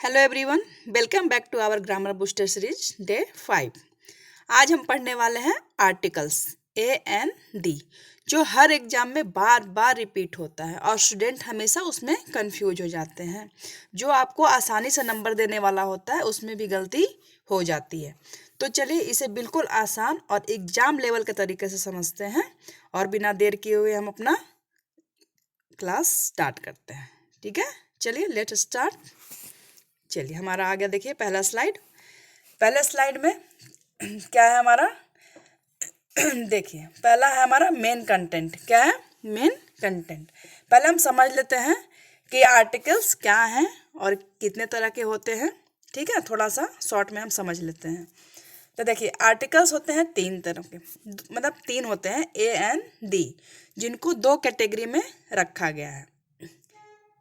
Hello everyone, welcome back to our grammar booster series day 5। आज हम पढ़ने वाले हैं आर्टिकल्स ए एन डी, जो हर एग्जाम में बार बार रिपीट होता है और स्टूडेंट हमेशा उसमें कंफ्यूज हो जाते हैं। जो आपको आसानी से नंबर देने वाला होता है उसमें भी गलती हो जाती है। तो चलिए इसे बिल्कुल आसान और एग्जाम लेवल के तरीके से समझते हैं और बिना देर किए हुए हम अपना क्लास स्टार्ट करते हैं। ठीक है, चलिए लेट स्टार्ट। चलिए हमारा आ गया, देखिए पहला स्लाइड। पहले स्लाइड में क्या है हमारा देखिए पहला है हमारा मेन कंटेंट। क्या है मेन कंटेंट? पहले हम समझ लेते हैं कि आर्टिकल्स क्या हैं और कितने तरह के होते हैं। ठीक है, थोड़ा सा शॉर्ट में हम समझ लेते हैं। तो देखिए आर्टिकल्स होते हैं तीन तरह के, मतलब तीन होते हैं ए एन डी, जिनको दो कैटेगरी में रखा गया है।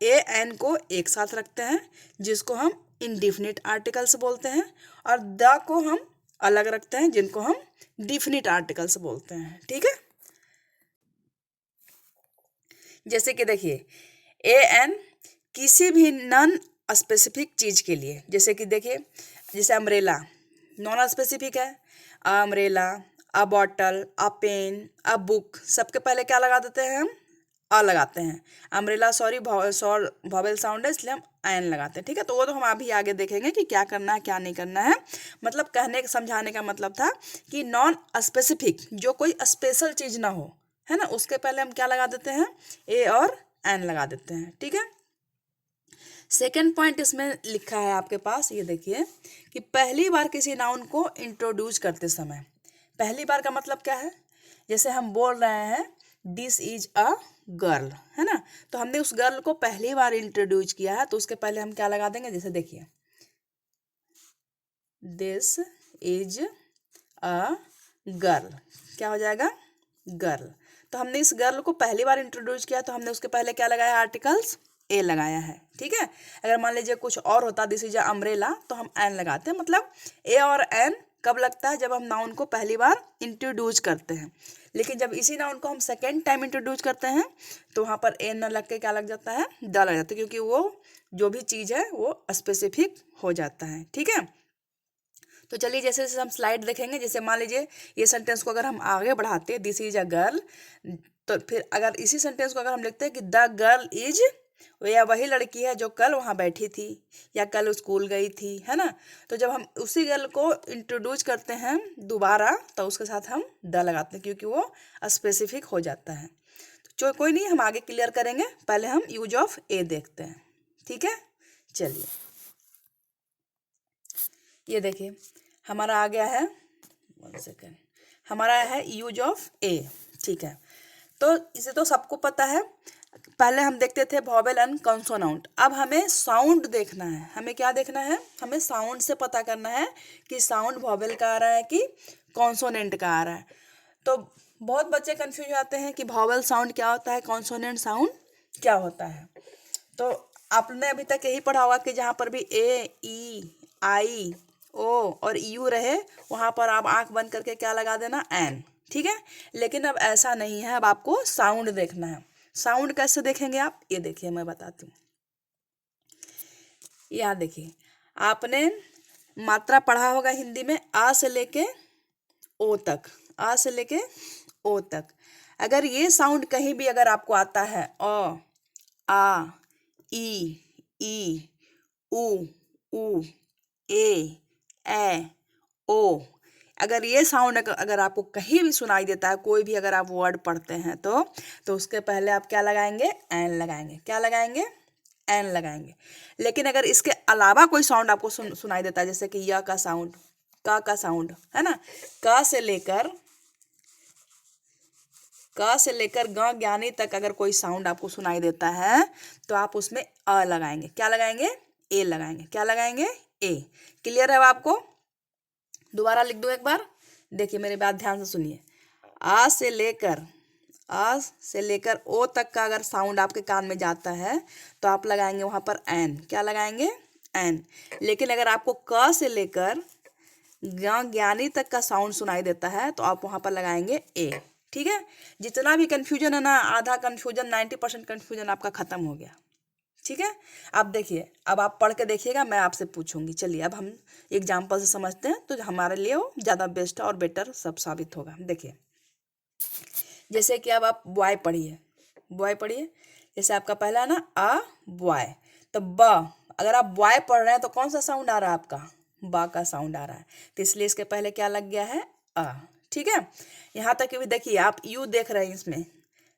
ए एन को एक साथ रखते हैं जिसको हम इनडिफिनिट आर्टिकल्स बोलते हैं, और द को हम अलग रखते हैं जिनको हम डिफिनिट आर्टिकल्स बोलते हैं। ठीक है, जैसे कि देखिए ए एन किसी भी नॉन स्पेसिफिक चीज के लिए, जैसे कि देखिए जैसे अम्ब्रेला नॉन स्पेसिफिक है। Umbrella, a bottle, a pen, a book, सबके पहले क्या लगा देते हैं हम? अ लगाते हैं। अम्ब्रेला सॉरी वॉवेल साउंड है इसलिए हम एन लगाते हैं। ठीक है, तो वो तो हम अभी आगे देखेंगे कि क्या करना है क्या नहीं करना है। मतलब कहने समझाने का मतलब था कि नॉन स्पेसिफिक, जो कोई स्पेशल चीज ना हो, है ना, उसके पहले हम क्या लगा देते हैं? ए और एन लगा देते हैं। ठीक है, सेकेंड पॉइंट इसमें लिखा है आपके पास, ये देखिए कि पहली बार किसी नाउन को इंट्रोड्यूस करते समय, पहली बार का मतलब क्या है? जैसे हम बोल रहे हैं दिस इज अ गर्ल, है ना, तो हमने उस गर्ल को पहली बार इंट्रोड्यूस किया है तो उसके पहले हम क्या लगा देंगे? जैसे देखिए दिस इज अ गर्ल, क्या हो जाएगा? गर्ल। तो हमने इस गर्ल को पहली बार इंट्रोड्यूस किया तो हमने उसके पहले क्या लगाया? आर्टिकल्स ए लगाया है। ठीक है, अगर मान लीजिए कुछ और होता, दिस इज अम्ब्रेला, तो हम एन लगाते हैं। मतलब ए और एन कब लगता है? जब हम नाउन को पहली बार इंट्रोड्यूस करते हैं। लेकिन जब इसी नाउन को हम सेकेंड टाइम इंट्रोड्यूस करते हैं तो वहाँ पर ए न लग के क्या लग जाता है? द लग जाता है, क्योंकि वो जो भी चीज़ है वो स्पेसिफिक हो जाता है। ठीक है, तो चलिए जैसे जैसे हम स्लाइड देखेंगे, जैसे मान लीजिए ये सेंटेंस को अगर हम आगे बढ़ाते, दिस इज अ गर्ल, तो फिर अगर इसी सेंटेंस को अगर हम लिखते हैं कि द गर्ल इज, या वही लड़की है जो कल वहाँ बैठी थी या कल स्कूल गई थी, है ना, तो जब हम उसी गर्ल को इंट्रोड्यूस करते हैं दोबारा तो उसके साथ हम द लगाते हैं, क्योंकि वो स्पेसिफिक हो जाता है। तो कोई नहीं, हम आगे क्लियर करेंगे, पहले हम यूज ऑफ ए देखते हैं। ठीक है, चलिए ये देखिए हमारा आ गया है, 1 सेकेंड, हमारा है यूज ऑफ ए। ठीक है, तो इसे तो सबको पता है। पहले हम देखते थे वॉवेल एंड कॉन्सोनेंट, अब हमें साउंड देखना है। हमें क्या देखना है? हमें साउंड से पता करना है कि साउंड वॉवेल का आ रहा है कि कॉन्सोनेंट का आ रहा है। तो बहुत बच्चे कंफ्यूज होते हैं कि वॉवेल साउंड क्या होता है, कॉन्सोनेंट साउंड क्या होता है। तो आपने अभी तक यही पढ़ा होगा कि जहाँ पर भी ए, ई, आई, ओ और यू रहे वहाँ पर आप आंख बंद करके क्या लगा देना? एन। ठीक है, लेकिन अब ऐसा नहीं है, अब आपको साउंड देखना है। साउंड कैसे देखेंगे आप? ये देखिए मैं बताती हूँ। यहाँ देखिए, आपने मात्रा पढ़ा होगा हिंदी में, आ से लेके ओ तक, आ से लेके ओ तक। अगर ये साउंड कहीं भी अगर आपको आता है, अ, आ, ई, उ, ए, ओ, अगर ये साउंड अगर आपको कहीं भी सुनाई देता है, कोई भी अगर आप वर्ड पढ़ते हैं तो उसके पहले आप क्या लगाएंगे? एन लगाएंगे। क्या लगाएंगे? एन लगाएंगे। लेकिन अगर इसके अलावा कोई साउंड आपको सुनाई देता है, जैसे कि य का साउंड, का साउंड, है ना, क से लेकर ग ज्ञानी तक अगर कोई साउंड आपको सुनाई देता है तो आप उसमें अ लगाएंगे। क्या लगाएंगे? ए लगाएंगे। क्या लगाएंगे? ए। क्लियर है आपको? दोबारा लिख दो एक बार, देखिए मेरी बात ध्यान से सुनिए। आ से लेकर ओ तक का अगर साउंड आपके कान में जाता है तो आप लगाएंगे वहां पर एन। क्या लगाएंगे? एन। लेकिन अगर आपको क से लेकर ज्ञानी तक का साउंड सुनाई देता है तो आप वहां पर लगाएंगे ए। ठीक है, जितना भी कंफ्यूजन है ना, आधा कंफ्यूजन 90% कंफ्यूजन आपका खत्म हो गया। ठीक है। अब देखिए, अब आप पढ़ के देखिएगा, मैं आपसे पूछूंगी। चलिए अब हम एग्जाम्पल से समझते हैं तो हमारे लिए वो ज़्यादा बेस्ट और बेटर सब साबित होगा। देखिए, जैसे कि अब आप बॉय पढ़िए, बॉय पढ़िए। जैसे आपका पहला है ना अ बॉय, तो ब, अगर आप बॉय पढ़ रहे हैं तो कौन सा साउंड आ रहा है आपका, बा का साउंड आ रहा है, तो इसलिए इसके पहले क्या लग गया है, अ। ठीक है। यहाँ तक कि भी देखिए, आप यू देख रहे हैं इसमें,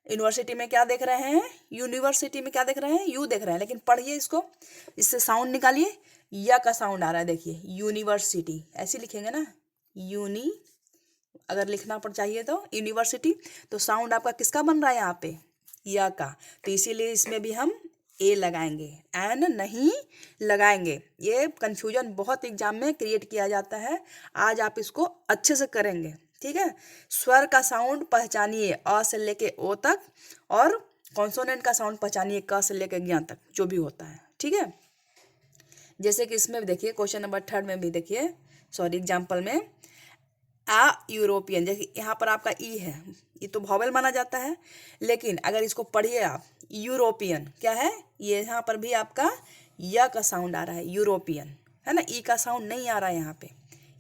यूनिवर्सिटी में क्या देख रहे हैं, यूनिवर्सिटी में क्या देख रहे हैं, यू देख रहे हैं, लेकिन पढ़िए इसको, इससे साउंड निकालिए, या का साउंड आ रहा है। देखिए यूनिवर्सिटी ऐसे लिखेंगे ना, यूनी, अगर लिखना पड़ चाहिए तो यूनिवर्सिटी, तो साउंड आपका किसका बन रहा है यहाँ पे, या का, तो इसीलिए इसमें भी हम ए लगाएंगे, एन नहीं लगाएंगे। ये कंफ्यूजन बहुत एग्जाम में क्रिएट किया जाता है, आज आप इसको अच्छे से करेंगे। ठीक है। स्वर का साउंड पहचानिए अ से लेके ओ तक, और कॉन्सोनेंट का साउंड पहचानिए क से लेके ज्ञ तक, जो भी होता है। ठीक है। जैसे कि इसमें भी देखिए, क्वेश्चन नंबर 3 में भी देखिए, सॉरी एग्जाम्पल में, आ यूरोपियन, जैसे यहाँ पर आपका ई है, ये तो वॉवेल माना जाता है, लेकिन अगर इसको पढ़िए आप, यूरोपियन क्या है, ये यहाँ पर भी आपका या का साउंड आ रहा है, यूरोपियन, है ना, ई का साउंड नहीं आ रहा है यहाँ पे,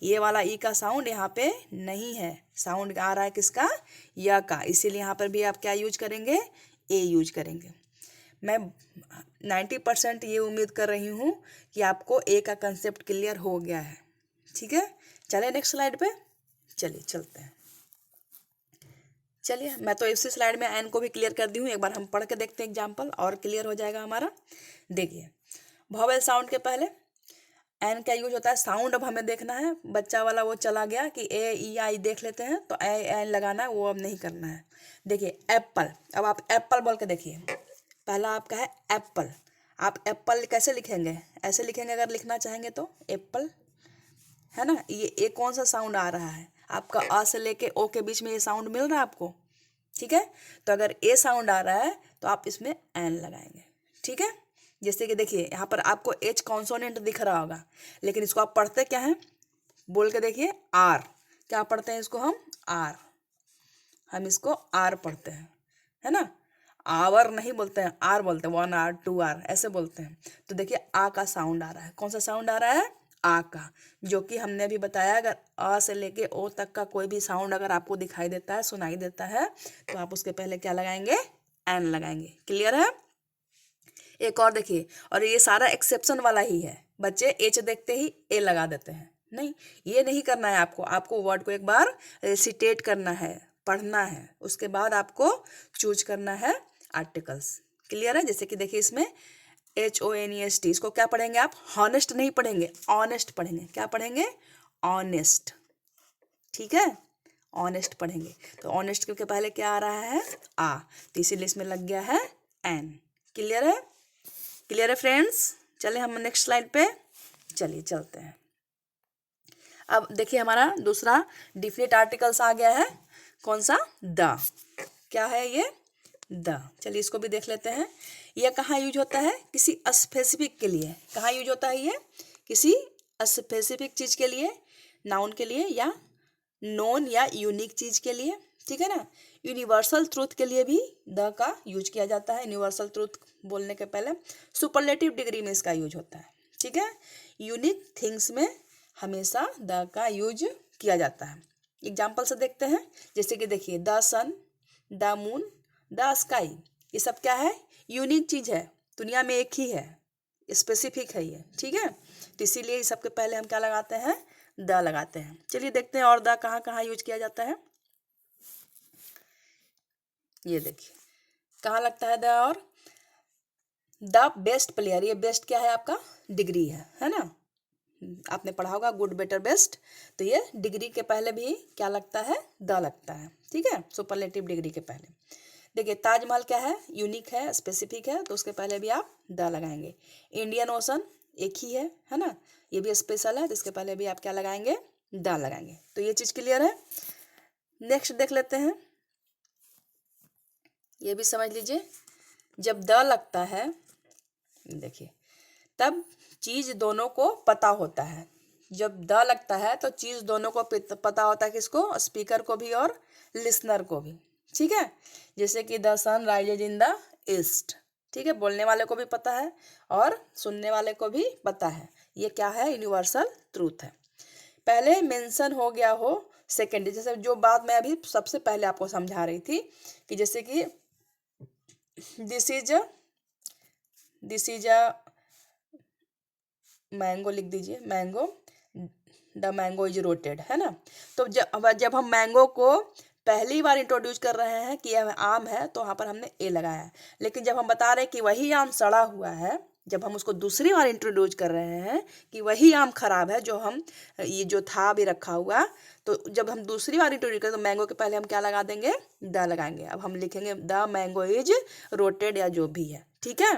ये वाला ई का साउंड यहाँ पे नहीं है, साउंड आ रहा है किसका, या का, इसीलिए यहाँ पर भी आप क्या यूज करेंगे, ए यूज करेंगे। मैं 90% ये उम्मीद कर रही हूँ कि आपको ए का कंसेप्ट क्लियर हो गया है। ठीक है। चलिए नेक्स्ट स्लाइड पे, चलिए चलते हैं। चलिए, मैं तो इसी स्लाइड में एन को भी क्लियर कर दी हूँ, एक बार हम पढ़ के देखते हैं एग्जाम्पल, और क्लियर हो जाएगा हमारा। देखिए, वॉवेल साउंड के पहले एन का यूज होता है, साउंड अब हमें देखना है, बच्चा वाला वो चला गया कि ए ई आई देख लेते हैं, तो ए एन लगाना है, वो अब नहीं करना है। देखिए एप्पल, अब आप एप्पल बोल के देखिए, पहला आपका है एप्पल, आप एप्पल कैसे लिखेंगे, ऐसे लिखेंगे अगर लिखना चाहेंगे तो, एप्पल, है ना, ये कौन सा साउंड आ रहा है आपका, आ से लेके ओ के बीच में ये साउंड मिल रहा है आपको। ठीक है। तो अगर ए साउंड आ रहा है तो आप इसमें एन लगाएंगे। ठीक है। जैसे कि देखिए, यहाँ पर आपको एच कॉन्सोनेंट दिख रहा होगा, लेकिन इसको आप पढ़ते क्या हैं, बोल के देखिए, आर, क्या पढ़ते हैं इसको हम, आर, हम इसको आर पढ़ते हैं, है ना, आवर नहीं बोलते हैं, आर बोलते हैं, 1 आर 2 आर ऐसे बोलते हैं। तो देखिए आ का साउंड आ रहा है, कौन सा साउंड आ रहा है, आ का, जो कि हमने अभी बताया, अगर अ से लेके ओ तक का कोई भी साउंड अगर आपको दिखाई देता है, सुनाई देता है, तो आप उसके पहले क्या लगाएंगे, एन लगाएंगे। क्लियर है। एक और देखिए, और ये सारा एक्सेप्शन वाला ही है, बच्चे एच देखते ही ए लगा देते हैं, नहीं, ये नहीं करना है आपको, आपको वर्ड को एक बार रेसिटेट करना है, पढ़ना है, उसके बाद आपको चूज करना है आर्टिकल्स। क्लियर है। जैसे कि देखिए इसमें HONEST, इसको क्या पढ़ेंगे आप, हॉनेस्ट नहीं पढ़ेंगे, ऑनेस्ट पढ़ेंगे, क्या पढ़ेंगे, ऑनेस्ट। ठीक है, ऑनेस्ट पढ़ेंगे, तो ऑनेस्ट के पहले क्या आ रहा है, आ, तो इसीलिए इसमें लग गया है एन। क्लियर है। क्लियर है फ्रेंड्स। चलिए हम नेक्स्ट स्लाइड पे, चलिए चलते हैं। अब देखिए हमारा दूसरा डिफिनिट आर्टिकल्स आ गया है, कौन सा, द, क्या है ये, द। चलिए इसको भी देख लेते हैं। यह कहाँ यूज होता है, किसी स्पेसिफिक के लिए, कहाँ यूज होता है ये, किसी स्पेसिफिक चीज के लिए, नाउन के लिए, या नोन या यूनिक चीज के लिए। ठीक है ना। यूनिवर्सल ट्रूथ के लिए भी द का यूज किया जाता है, यूनिवर्सल ट्रूथ बोलने के पहले सुपरलेटिव डिग्री में इसका यूज होता है। ठीक है। यूनिक थिंग्स में हमेशा द का यूज किया जाता है। एग्जाम्पल से देखते हैं, जैसे कि देखिए, the sun, the moon, the sky, ये सब क्या है, यूनिक चीज है, दुनिया में एक ही है, स्पेसिफिक है ये। ठीक है। तो इसीलिए इस सबके पहले हम क्या लगाते हैं, द लगाते हैं। चलिए देखते हैं और द कहाँ कहाँ यूज किया जाता है। ये देखिए कहाँ लगता है द, और द बेस्ट प्लेयर, ये बेस्ट क्या है आपका, डिग्री है ना, आपने पढ़ा होगा गुड बेटर बेस्ट, तो ये डिग्री के पहले भी क्या लगता है, द लगता है। ठीक है, सुपरलेटिव डिग्री के पहले। देखिए ताजमहल क्या है, यूनिक है, स्पेसिफिक है, तो उसके पहले भी आप द लगाएंगे। इंडियन ओशन एक ही है ना, ये भी स्पेशल है, तो इसके पहले भी आप क्या लगाएंगे, द लगाएंगे। तो ये चीज क्लियर है। नेक्स्ट देख लेते हैं, ये भी समझ लीजिए, जब द लगता है, देखिए तब चीज दोनों को पता होता है, जब द लगता है तो चीज दोनों को पता होता है, किसको, स्पीकर को भी और लिसनर को भी। ठीक है। जैसे कि the sun rises in the east, ठीक है, बोलने वाले को भी पता है और सुनने वाले को भी पता है। ये क्या है, यूनिवर्सल ट्रूथ है। पहले मेंशन हो गया हो सेकेंड, जैसे जो बात मैं अभी सबसे पहले आपको समझा रही थी कि जैसे कि दिस इज अ मैंगो लिख दीजिए, mango, the mango is rotted, है ना। तो जब हम मैंगो को पहली बार इंट्रोड्यूस कर रहे हैं कि यह आम है तो वहाँ पर हमने ए लगाया है। लेकिन जब हम बता रहे हैं कि वही आम सड़ा हुआ है, जब हम उसको दूसरी बार इंट्रोड्यूस कर रहे हैं कि वही आम खराब है जो हम ये जो था अभी रखा हुआ, तो जब हम दूसरी बार इंट्रोड्यूस करें तो मैंगो के पहले हम क्या लगा देंगे, द लगाएंगे। अब हम लिखेंगे द मैंगो इज रोटेड या जो भी है, ठीक है।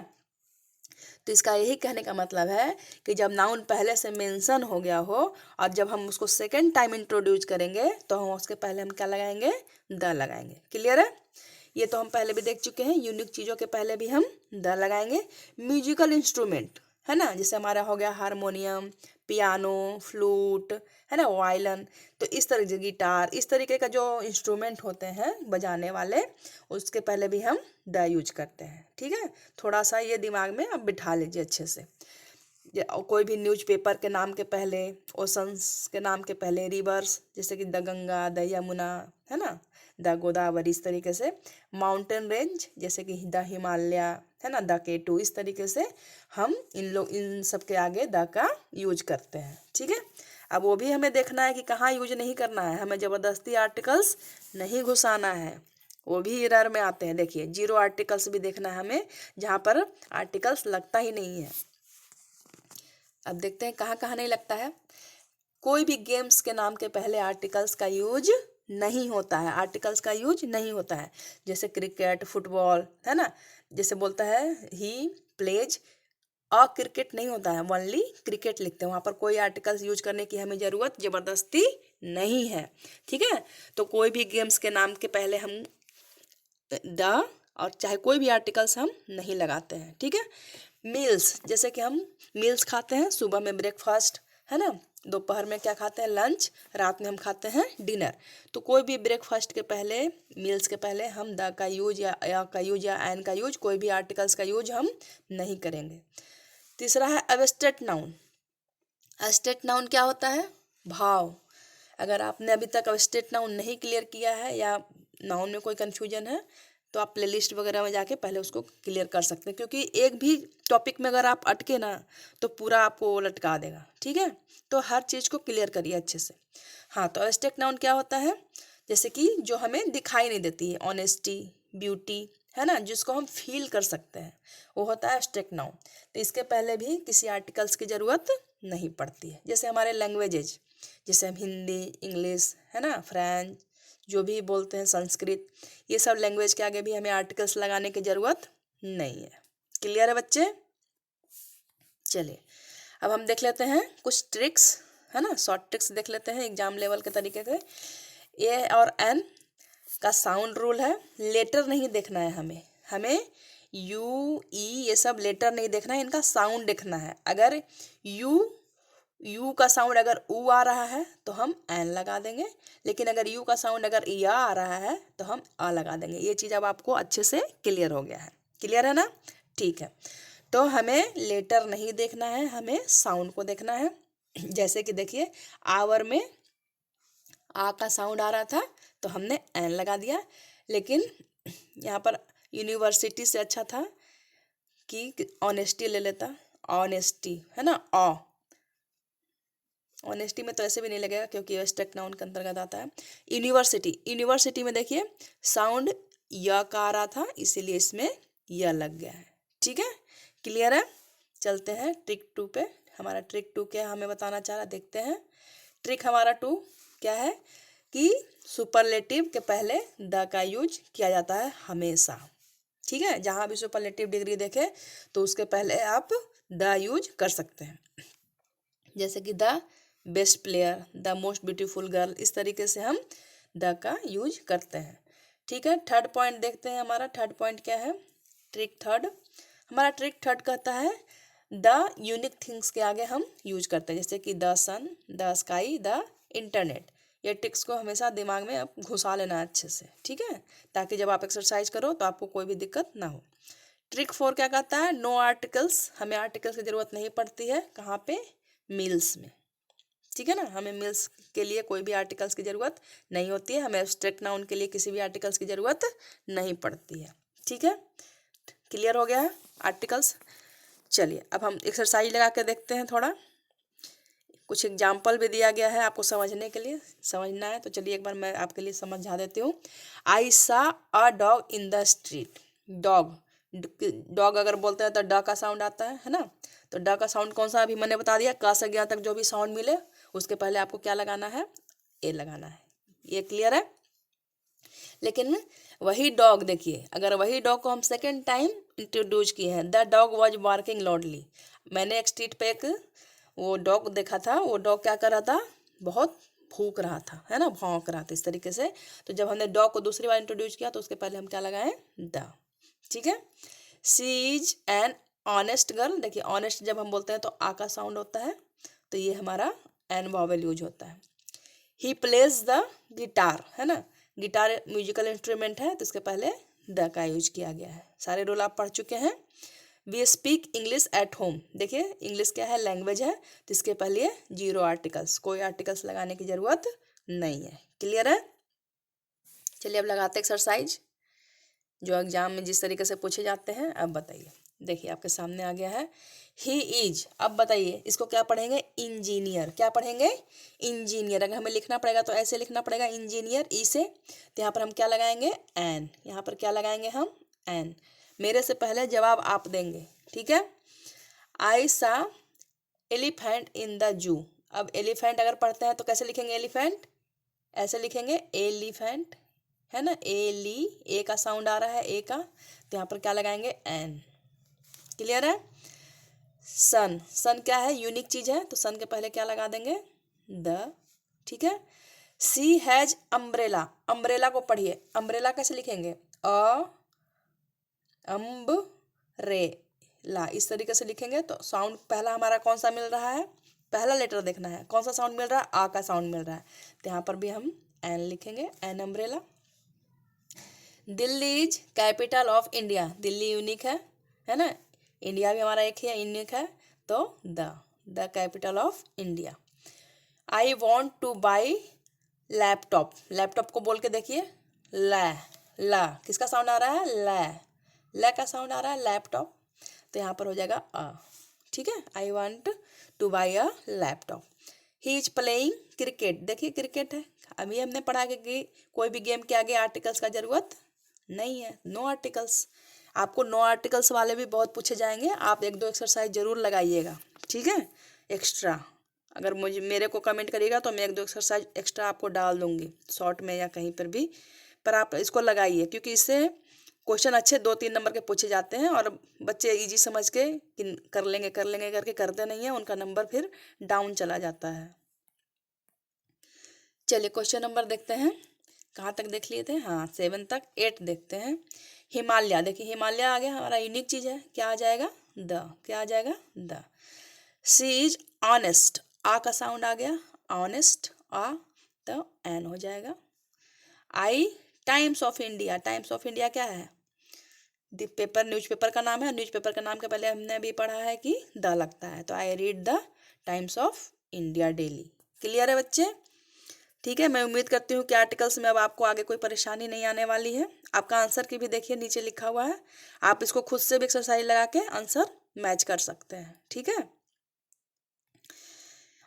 तो इसका यही कहने का मतलब है कि जब नाउन पहले से मेंशन हो गया हो और जब हम उसको सेकंड टाइम इंट्रोड्यूस करेंगे तो हम उसके पहले हम क्या लगाएंगे, द लगाएंगे। क्लियर है, ये तो हम पहले भी देख चुके हैं, यूनिक चीज़ों के पहले भी हम द लगाएंगे। म्यूजिकल इंस्ट्रूमेंट है ना, जैसे हमारा हो गया हारमोनियम, पियानो, फ्लूट, है ना, वायलन, तो इस तरह से गिटार, इस तरीके का जो इंस्ट्रूमेंट होते हैं बजाने वाले, उसके पहले भी हम द यूज करते हैं। ठीक है, थोड़ा सा ये दिमाग में अब बिठा लीजिए अच्छे से। कोई भी न्यूज़पेपर के नाम के पहले, ओशंस के नाम के पहले, रिवर्स जैसे कि द गंगा, द यमुना, है ना, द गोदावरी, इस तरीके से। माउंटेन रेंज जैसे कि द हिमालय, है ना, द केटू, इस तरीके से हम इन सब के आगे द का यूज करते हैं। ठीक है, अब वो भी हमें देखना है कि कहाँ यूज नहीं करना है, हमें ज़बरदस्ती आर्टिकल्स नहीं घुसाना है, वो भी एरर में आते हैं। देखिए, जीरो आर्टिकल्स भी देखना है हमें, जहाँ पर आर्टिकल्स लगता ही नहीं है। अब देखते हैं कहाँ कहाँ नहीं लगता है। कोई भी गेम्स के नाम के पहले आर्टिकल्स का यूज नहीं होता है, आर्टिकल्स का यूज नहीं होता है। जैसे क्रिकेट, फुटबॉल, है ना, जैसे बोलता है ही प्लेज अ क्रिकेट, नहीं होता है, ओनली क्रिकेट लिखते हैं, वहाँ पर कोई आर्टिकल्स यूज करने की हमें ज़रूरत ज़बरदस्ती नहीं है। ठीक है, तो कोई भी गेम्स के नाम के पहले हम द और चाहे कोई भी आर्टिकल्स हम नहीं लगाते हैं। ठीक है, मील्स, जैसे कि हम मील्स खाते हैं, सुबह में ब्रेकफास्ट, है ना, दोपहर में क्या खाते हैं, लंच, रात में हम खाते हैं डिनर। तो कोई भी ब्रेकफास्ट के पहले, मील्स के पहले हम द का यूज या का यूज या एन का यूज, कोई भी आर्टिकल्स का यूज हम नहीं करेंगे। तीसरा है अबस्ट्रैक्ट नाउन। अबस्ट्रैक्ट नाउन क्या होता है, भाव। अगर आपने अभी तक अबस्ट्रैक्ट नाउन नहीं क्लियर किया है या नाउन में कोई कन्फ्यूजन है तो आप प्लेलिस्ट वगैरह में जाके पहले उसको क्लियर कर सकते हैं, क्योंकि एक भी टॉपिक में अगर आप अटके ना तो पूरा आपको लटका देगा। ठीक है, तो हर चीज़ को क्लियर करिए अच्छे से। हाँ, तो एब्स्ट्रैक्ट नाउन क्या होता है, जैसे कि जो हमें दिखाई नहीं देती है, ऑनेस्टी, ब्यूटी, है ना, जिसको हम फील कर सकते हैं, वो होता है एब्स्ट्रैक्ट नाउन। तो इसके पहले भी किसी आर्टिकल्स की ज़रूरत नहीं पड़ती है। जैसे हमारे लैंग्वेजेज, जैसे हम हिंदी, इंग्लिश, है ना, फ्रेंच, जो भी बोलते हैं, संस्कृत, ये सब लैंग्वेज के आगे भी हमें आर्टिकल्स लगाने की ज़रूरत नहीं है। क्लियर है बच्चे? चलिए, अब हम देख लेते हैं कुछ ट्रिक्स, है ना, शॉर्ट ट्रिक्स देख लेते हैं एग्जाम लेवल के तरीके के। ए और एन का साउंड रूल है, लेटर नहीं देखना है हमें, हमें यू, ई, ये सब लेटर नहीं देखना है, इनका साउंड देखना है। अगर यू का साउंड अगर ऊ आ रहा है तो हम एन लगा देंगे, लेकिन अगर यू का साउंड अगर या आ रहा है तो हम आ लगा देंगे। ये चीज़ अब आपको अच्छे से क्लियर हो गया है। क्लियर है ना? ठीक है, तो हमें लेटर नहीं देखना है, हमें साउंड को देखना है। जैसे कि देखिए, आवर में आ का साउंड आ रहा था तो हमने एन लगा दिया, लेकिन यहाँ पर यूनिवर्सिटी से अच्छा था कि ऑनेस्टी ले लेता, ऑनेस्टी, है ना, ऑनेस्टी में तो ऐसे भी नहीं लगेगा क्योंकि एब्स्ट्रैक्ट नाउन के अंतर्गत आता है। यूनिवर्सिटी में देखिए साउंड य का आ रहा था, इसीलिए इसमें य लग गया है। ठीक है, क्लियर है? चलते हैं ट्रिक 2 पे। हमारा ट्रिक 2 क्या हमें बताना चाह रहा, देखते हैं। ट्रिक हमारा 2 क्या है कि सुपरलेटिव के पहले द का यूज किया जाता है हमेशा। ठीक है, जहाँ भी सुपरलेटिव डिग्री देखे तो उसके पहले आप द यूज कर सकते हैं। जैसे कि the best player, the most beautiful girl, इस तरीके से हम द का यूज करते हैं। ठीक है, थर्ड पॉइंट देखते हैं। हमारा थर्ड पॉइंट क्या है, ट्रिक थर्ड। हमारा ट्रिक थर्ड कहता है द यूनिक थिंग्स के आगे हम यूज करते हैं, जैसे कि the sun, the sky, the internet. ये ट्रिक्स को हमेशा दिमाग में आप घुसा लेना अच्छे से, ठीक है, ताकि जब आप एक्सरसाइज करो तो आपको कोई भी दिक्कत ना हो। ट्रिक 4 क्या कहता है? नो आर्टिकल्स, हमें आर्टिकल्स की जरूरत नहीं पड़ती है। कहाँ पे? मील्स में, ठीक है ना। हमें मील्स के लिए कोई भी आर्टिकल्स की जरूरत नहीं होती है, हमें एब्स्ट्रैक्ट नाउन के लिए किसी भी आर्टिकल्स की जरूरत नहीं पड़ती है, ठीक है। क्लियर हो गया है आर्टिकल्स। चलिए अब हम एक्सरसाइज लगा के देखते हैं, थोड़ा कुछ एग्जाम्पल भी दिया गया है आपको समझने के लिए, समझना है तो चलिए एक बार मैं आपके लिए समझा देती हूँ। आई सा a dog in the street. Dog, dog अगर बोलते हैं तो ड का साउंड आता है ना। तो ड का साउंड कौन सा? अभी मैंने बता दिया, क से ज्ञ तक जो भी साउंड मिले उसके पहले आपको क्या लगाना है? ए लगाना है। ये क्लियर है। लेकिन वही डॉग देखिए, अगर वही डॉग को हम सेकेंड टाइम इंट्रोड्यूस किए हैं, the dog was barking loudly. मैंने एक स्ट्रीट पे एक वो डॉग देखा था, वो डॉग क्या कर रहा था? बहुत भूख रहा था, है ना, भौंक रहा था इस तरीके से। तो जब हमने डॉग को दूसरी बार इंट्रोड्यूस किया तो उसके पहले हम क्या लगाएं? द, ठीक है। सी इज एन ऑनेस्ट गर्ल। देखिए ऑनेस्ट जब हम बोलते हैं तो आ का साउंड होता है, तो ये हमारा एन वॉवेल यूज होता है। ही प्लेज द गिटार, है ना, गिटार म्यूजिकल इंस्ट्रूमेंट है तो इसके पहले द का यूज किया गया है। सारे रूल आप पढ़ चुके हैं। We speak English at home. देखिए इंग्लिश क्या है? लैंग्वेज है, तो इसके पहले जीरो आर्टिकल्स, कोई आर्टिकल्स लगाने की जरूरत नहीं है। क्लियर है। चलिए अब लगाते एक्सरसाइज जो एग्जाम में जिस तरीके से पूछे जाते हैं। अब बताइए, देखिए आपके सामने आ गया है ही इज। अब बताइए इसको क्या पढ़ेंगे? इंजीनियर। क्या पढ़ेंगे? इंजीनियर। अगर हमें लिखना पड़ेगा तो ऐसे लिखना पड़ेगा इंजीनियर, ई से। तो यहाँ पर हम क्या लगाएंगे? एन। यहाँ पर क्या लगाएंगे हम? एन। मेरे से पहले जवाब आप देंगे, ठीक है। आई सा एलिफेंट इन द जू। अब एलिफेंट अगर पढ़ते हैं तो कैसे लिखेंगे? एलिफेंट ऐसे लिखेंगे, एलिफेंट, है ना, एली, ए का साउंड आ रहा है, ए का, तो यहाँ पर क्या लगाएंगे? एन। क्लियर है। सन, सन क्या है? यूनिक चीज है, तो सन के पहले क्या लगा देंगे? द, ठीक है। सी हैज अम्ब्रेला। अम्ब्रेला को पढ़िए, अम्ब्रेला कैसे लिखेंगे? अ अम्ब रे ला, इस तरीके से लिखेंगे तो साउंड पहला हमारा कौन सा मिल रहा है? पहला लेटर देखना है, कौन सा साउंड मिल रहा है? आ का साउंड मिल रहा है, तो यहाँ पर भी हम एन लिखेंगे, an umbrella. Delhi is capital of India. Delhi unique है ना, इंडिया भी हमारा एक ही यूनिक है, तो the capital of India. I want two by laptop. Laptop को बोल के देखिए, ला किसका साउंड आ रहा है? ला का साउंड आ रहा है, लैपटॉप, तो यहाँ पर हो जाएगा अ, ठीक है। I want two by a laptop. He is playing cricket. देखिए क्रिकेट है, अभी हमने पढ़ा कि कोई भी गेम के आगे आर्टिकल्स का जरूरत नहीं है, नो आर्टिकल्स। आपको नो आर्टिकल्स वाले भी बहुत पूछे जाएंगे, आप एक दो एक्सरसाइज जरूर लगाइएगा, ठीक है, एक्स्ट्रा। अगर मुझे मेरे को कमेंट करिएगा तो मैं एक दो एक्सरसाइज एक्स्ट्रा आपको डाल दूंगी शॉर्ट में या कहीं पर भी, पर आप इसको लगाइए क्योंकि इससे क्वेश्चन अच्छे 2-3 नंबर के पूछे जाते हैं और बच्चे इजी समझ के कि कर लेंगे करके करते नहीं है, उनका नंबर फिर डाउन चला जाता है। चलिए क्वेश्चन नंबर देखते हैं, कहाँ तक देख लिए थे? हाँ 7 तक, 8 देखते हैं। हिमालय, देखिए हिमालय आ गया, हमारा यूनिक चीज है, क्या आ जाएगा? द, क्या आ जाएगा? द। सी इज ऑनेस्ट, आ का साउंड आ गया, ऑनेस्ट, आ, तो एन हो जाएगा। I Times of India. Times of India क्या है? द पेपर, न्यूज़पेपर का नाम है, न्यूज़पेपर का नाम के पहले हमने अभी पढ़ा है कि द लगता है, तो I read the times of India daily. Clear है बच्चे? ठीक है, मैं उम्मीद करती हूँ कि आर्टिकल्स में अब आपको आगे कोई परेशानी नहीं आने वाली है। आपका आंसर की भी देखिए नीचे लिखा हुआ है, आप इसको खुद से भी एक्सरसाइज लगा के आंसर मैच कर सकते हैं, ठीक है।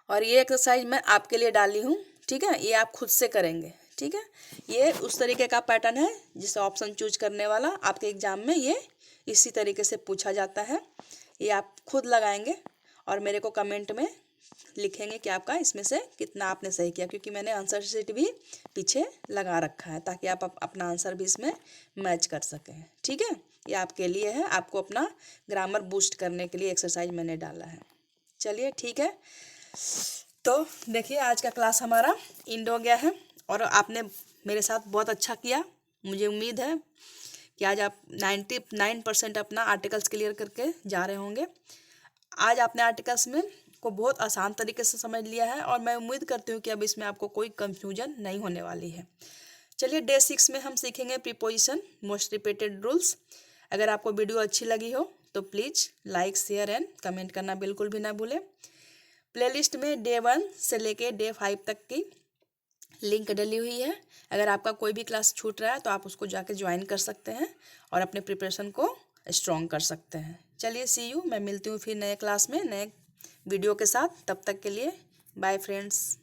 और ये एक्सरसाइज मैं आपके लिए डाली हूँ, ठीक है, ये आप खुद से करेंगे, ठीक है। ये उस तरीके का पैटर्न है जिसे ऑप्शन चूज करने वाला आपके एग्जाम में ये इसी तरीके से पूछा जाता है। ये आप खुद लगाएंगे और मेरे को कमेंट में लिखेंगे कि आपका इसमें से कितना आपने सही किया, क्योंकि मैंने आंसर शीट भी पीछे लगा रखा है ताकि आप अपना आंसर भी इसमें मैच कर सकें, ठीक है। ये आपके लिए है, आपको अपना ग्रामर बूस्ट करने के लिए एक्सरसाइज मैंने डाला है। चलिए ठीक है, तो देखिए आज का क्लास हमारा एंड हो गया है और आपने मेरे साथ बहुत अच्छा किया। मुझे उम्मीद है कि आज आप 99% अपना आर्टिकल्स क्लियर करके जा रहे होंगे। आज आपने आर्टिकल्स में को बहुत आसान तरीके से समझ लिया है और मैं उम्मीद करती हूँ कि अब इसमें आपको कोई कंफ्यूजन नहीं होने वाली है। चलिए डे 6 में हम सीखेंगे प्रीपोजिशन, मोस्ट रिपीटेड रूल्स, अगर आपको वीडियो अच्छी लगी हो तो please like share and comment करना बिल्कुल भी ना भूलें। प्लेलिस्ट में डे 1 से लेके डे 5 तक की लिंक डली हुई है। अगर आपका कोई भी क्लास छूट रहा है तो आप उसको जाके ज्वाइन कर सकते हैं और अपने प्रिपरेशन को स्ट्रॉन्ग कर सकते हैं। चलिए सी यू, मैं मिलती हूँ फिर नए क्लास में नए वीडियो के साथ। तब तक के लिए बाय फ्रेंड्स।